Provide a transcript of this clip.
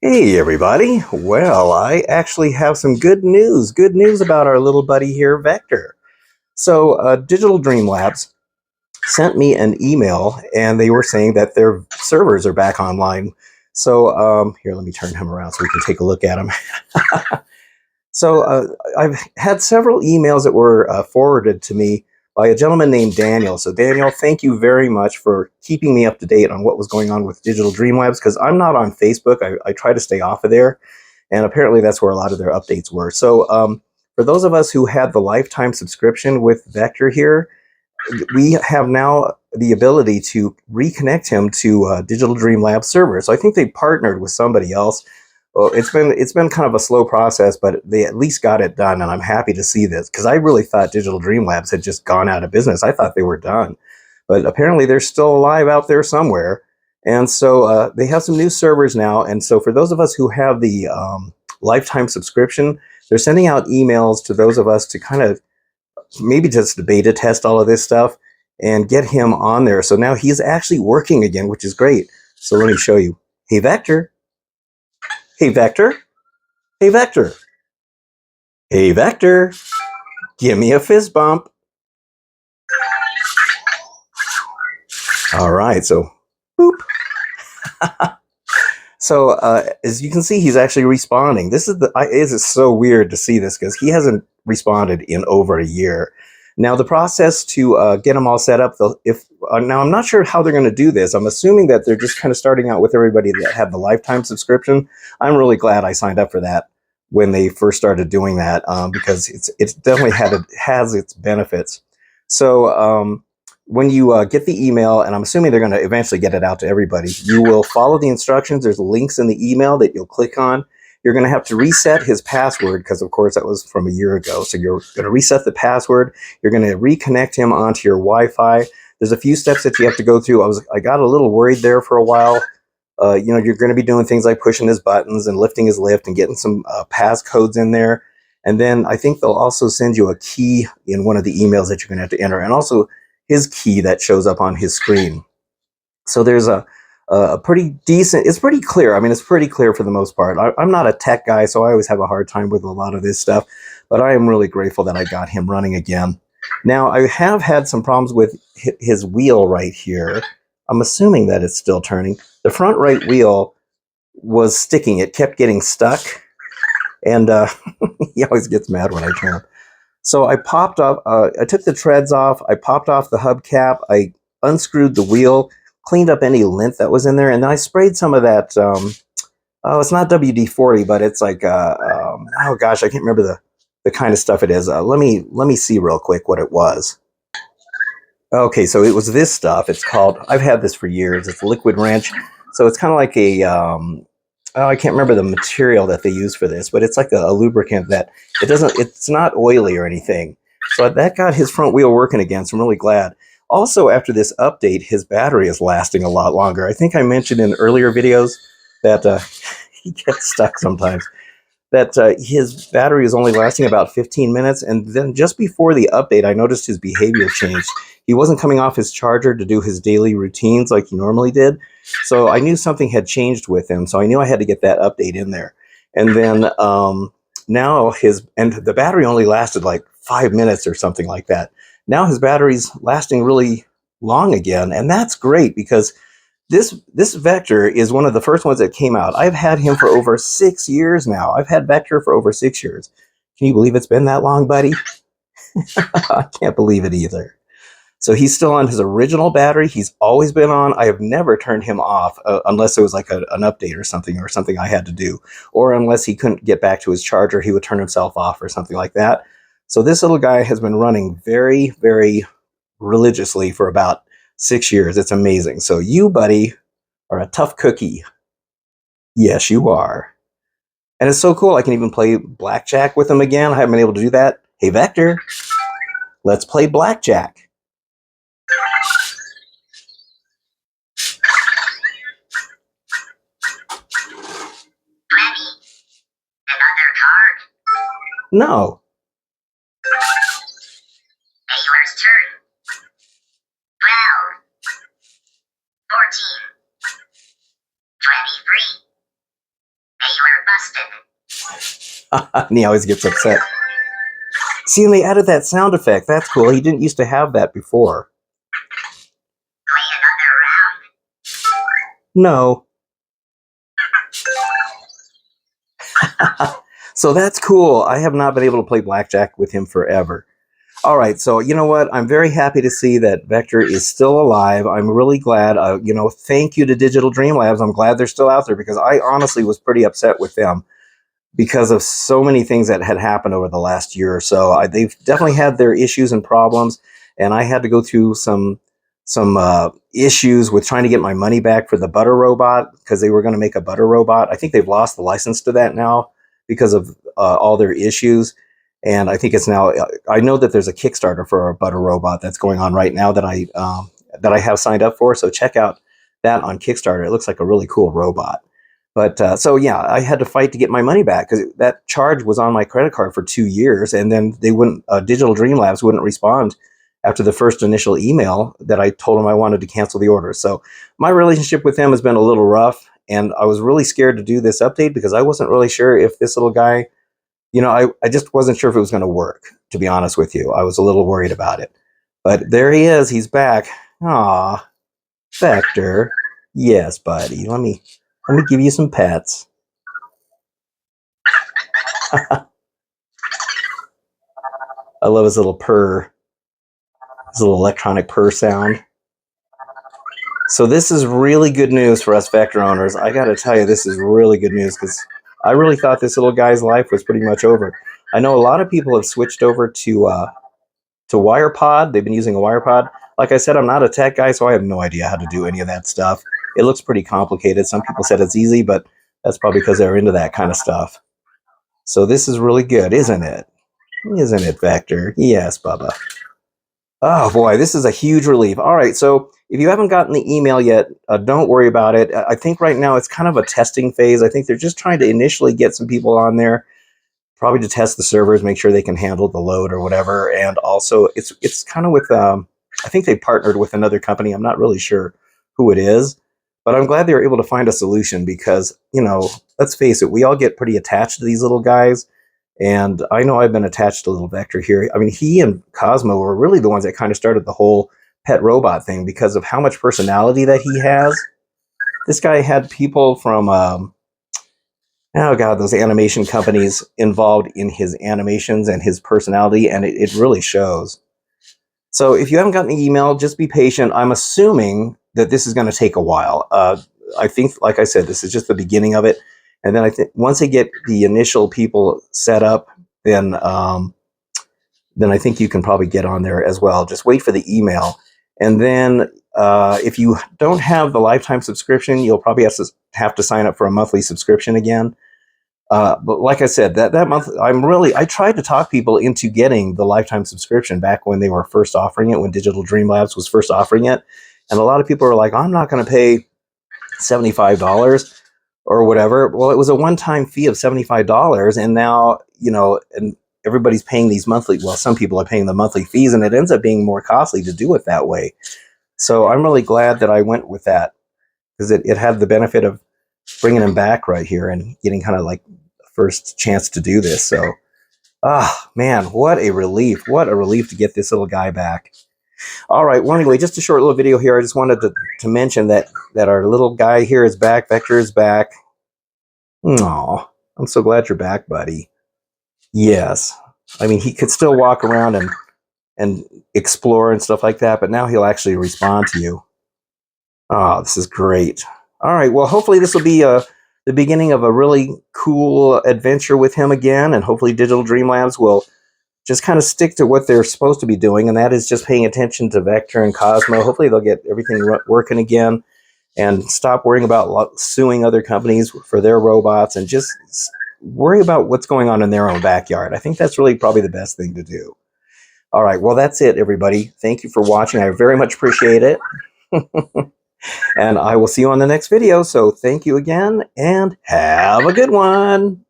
Hey everybody. Well, I actually have some good news. Good news about our little buddy here, Vector. So, Digital Dream Labs sent me an email and they were saying that their servers are back online. So, here, let me turn him around so we can take a look at him. So, I've had several emails that were forwarded to me by a gentleman named Daniel. So, Daniel, thank you very much for keeping me up to date on what was going on with Digital Dream Labs because I'm not on Facebook. I try to stay off of there. And apparently that's where a lot of their updates were. So, for those of us who had the lifetime subscription with Vector here, we have now the ability to reconnect him to Digital Dream Lab server. So I think they partnered with somebody else. Well, it's been kind of a slow process, but they at least got it done, and I'm happy to see this because I really thought Digital Dream Labs had just gone out of business. I thought they were done, but apparently they're still alive out there somewhere. And so they have some new servers now. And so for those of us who have the lifetime subscription, they're sending out emails to those of us to kind of maybe just beta test all of this stuff and get him on there. So now he's actually working again, which is great. So let me show you. Hey, Vector. Hey, Vector. Hey, Vector. Hey, Vector. Give me a fist bump. All right. So, boop. So as you can see, he's actually responding. This is it is so weird to see this because he hasn't responded in over a year. Now the process to get them all set up, if now I'm not sure how they're going to do this. I'm assuming that they're just kind of starting out with everybody that had the lifetime subscription. I'm really glad I signed up for that when they first started doing that because it's definitely has its benefits. So when you get the email, and I'm assuming they're going to eventually get it out to everybody, you will follow the instructions. There's links in the email that you'll click on. You're going to have to reset his password because, of course, that was from a year ago. So you're going to reset the password. You're going to reconnect him onto your Wi-Fi. There's a few steps that you have to go through. I got a little worried there for a while. You're going to be doing things like pushing his buttons and lifting his lift and getting some passcodes in there. And then I think they'll also send you a key in one of the emails that you're going to have to enter, and also his key that shows up on his screen. So there's a pretty decent, it's pretty clear. I mean, it's pretty clear for the most part. I'm not a tech guy, so I always have a hard time with a lot of this stuff, but I am really grateful that I got him running again. Now, I have had some problems with his wheel right here. I'm assuming that it's still turning. The front right wheel was sticking. It kept getting stuck, and he always gets mad when I turn. So I popped up, I took the treads off, I popped off the hubcap, I unscrewed the wheel, cleaned up any lint that was in there, and then I sprayed some of that, oh, it's not WD-40, but it's like, oh gosh, I can't remember the kind of stuff it is. Let me see real quick what it was. Okay, so it was this stuff. It's called, I've had this for years, it's liquid wrench. So it's kind of like a, oh, I can't remember the material that they use for this, but it's like a lubricant that it's not oily or anything. So that got his front wheel working again, so I'm really glad. Also, after this update, his battery is lasting a lot longer. I think I mentioned in earlier videos that he gets stuck sometimes, that his battery is only lasting about 15 minutes. And then just before the update, I noticed his behavior changed. He wasn't coming off his charger to do his daily routines like he normally did. So I knew something had changed with him. So I knew I had to get that update in there. And then now the battery only lasted like 5 minutes or something like that. Now his battery's lasting really long again. And that's great because this Vector is one of the first ones that came out. I've had him for over 6 years now. I've had Vector for over 6 years. Can you believe it's been that long, buddy? I can't believe it either. So he's still on his original battery. He's always been on. I have never turned him off unless it was like an update or something I had to do. Or unless he couldn't get back to his charger, he would turn himself off or something like that. So this little guy has been running very, very religiously for about 6 years. It's amazing. So you, buddy, are a tough cookie. Yes, you are. And it's so cool. I can even play blackjack with him again. I haven't been able to do that. Hey, Vector, let's play blackjack. Ready? Another card? No. Ayler's turn. 12, 14, 23, Hey, you were busted. And he always gets upset. See, and they added that sound effect. That's cool. He didn't used to have that before. Play another round. No. So that's cool. I have not been able to play blackjack with him forever. All right, so you know what? I'm very happy to see that Vector is still alive. I'm really glad. Thank you to Digital Dream Labs. I'm glad they're still out there because I honestly was pretty upset with them because of so many things that had happened over the last year or so. They've definitely had their issues and problems, and I had to go through some issues with trying to get my money back for the butter robot because they were going to make a butter robot. I think they've lost the license to that now because of all their issues. And I think it's now. I know that there's a Kickstarter for a butter robot that's going on right now that I have signed up for. So check out that on Kickstarter. It looks like a really cool robot. But so yeah, I had to fight to get my money back because that charge was on my credit card for 2 years, and then they wouldn't. Digital Dream Labs wouldn't respond after the first initial email that I told them I wanted to cancel the order. So my relationship with them has been a little rough, and I was really scared to do this update because I wasn't really sure if this little guy, I just wasn't sure if it was going to work, to be honest with you. I was a little worried about it. But there he is. He's back. Aw, Vector. Yes, buddy. Let me give you some pets. I love his little purr. His little electronic purr sound. So this is really good news for us Vector owners. I got to tell you, this is really good news because I really thought this little guy's life was pretty much over. I know a lot of people have switched over to WirePod. They've been using a WirePod. Like I said, I'm not a tech guy, so I have no idea how to do any of that stuff. It looks pretty complicated. Some people said it's easy, but that's probably because they're into that kind of stuff. So this is really good, isn't it? Isn't it, Vector? Yes, Bubba. Oh boy, this is a huge relief. All right, so if you haven't gotten the email yet, don't worry about it. I think right now it's kind of a testing phase. I think they're just trying to initially get some people on there, probably to test the servers, make sure they can handle the load or whatever. And also, it's kind of with I think they partnered with another company. I'm not really sure who it is, but I'm glad they were able to find a solution because let's face it, we all get pretty attached to these little guys. And I know I've been attached to little Vector here. I mean, he and Cosmo were really the ones that kind of started the whole pet robot thing because of how much personality that he has. This guy had people from, oh God, those animation companies involved in his animations and his personality, and it really shows. So if you haven't gotten the email, just be patient. I'm assuming that this is going to take a while. I think, like I said, this is just the beginning of it. And then I think once they get the initial people set up, then I think you can probably get on there as well. Just wait for the email. And then if you don't have the lifetime subscription, you'll probably have to sign up for a monthly subscription again. But like I said, that month, I tried to talk people into getting the lifetime subscription back when they were first offering it, when Digital Dream Labs was first offering it. And a lot of people were like, I'm not going to pay $75 or whatever. Well, it was a one-time fee of $75, and now, and everybody's paying these monthly, well, some people are paying the monthly fees, and it ends up being more costly to do it that way. So I'm really glad that I went with that because it had the benefit of bringing them back right here and getting kind of like the first chance to do this. So, man, what a relief. What a relief to get this little guy back. All right. Well, anyway, just a short little video here. I just wanted to mention that our little guy here is back. Vector is back. Aw, I'm so glad you're back, buddy. Yes. I mean, he could still walk around and explore and stuff like that, but now he'll actually respond to you. Oh, this is great. All right. Well, hopefully this will be the beginning of a really cool adventure with him again, and hopefully Digital Dream Labs will just kind of stick to what they're supposed to be doing, and that is just paying attention to Vector and Cosmo. Hopefully they'll get everything working again and stop worrying about suing other companies for their robots and just worry about what's going on in their own backyard. I think that's really probably the best thing to do. All right, well, that's it, everybody. Thank you for watching. I very much appreciate it. And I will see you on the next video. So thank you again, and have a good one.